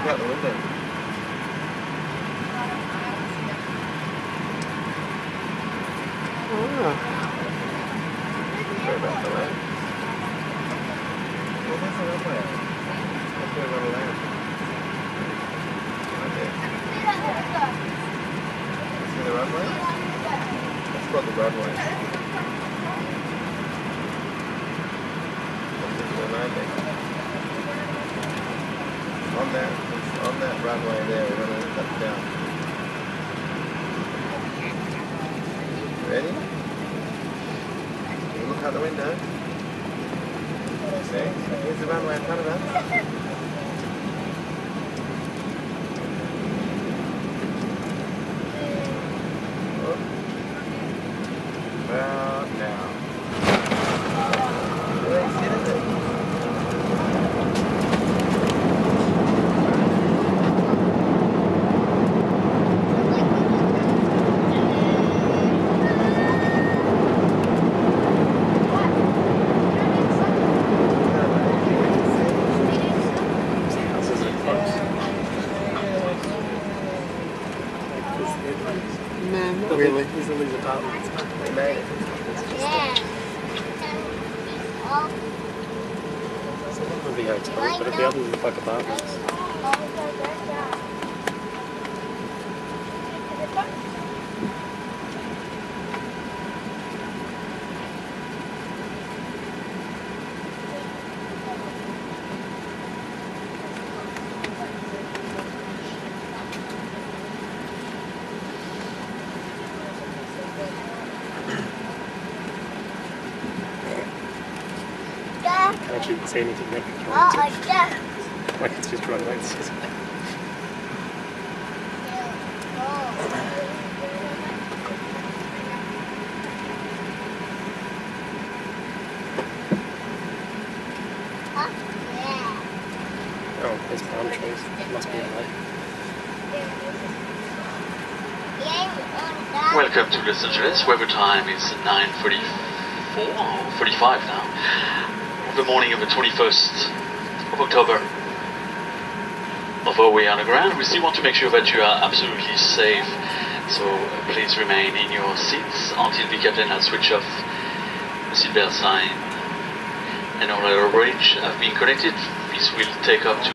Look out the window. Sorry about the land. Well, there's a runway. Let's go run a land. Right there. See the runway? That's called the runway. The landing. On that runway there, we're going to look down. Ready? You look out the window. See? Here's the runway in front of us. Oh. About now. Really, see it? Man, really? These are these apartments. We made it. Yeah. So that would be hotels, but it'd be other than like apartments. Can't actually see anything there. Like it's just right away. Oh, there's palm trees. It must be LA. Welcome to Los Angeles. Weather time is 9:44 or 45 now. The morning of the 21st of October. Although we're on the ground, we still want to make sure that you are absolutely safe. So please remain in your seats until the captain has switched off the seatbelt sign. And all our bridge have been connected. This will take up to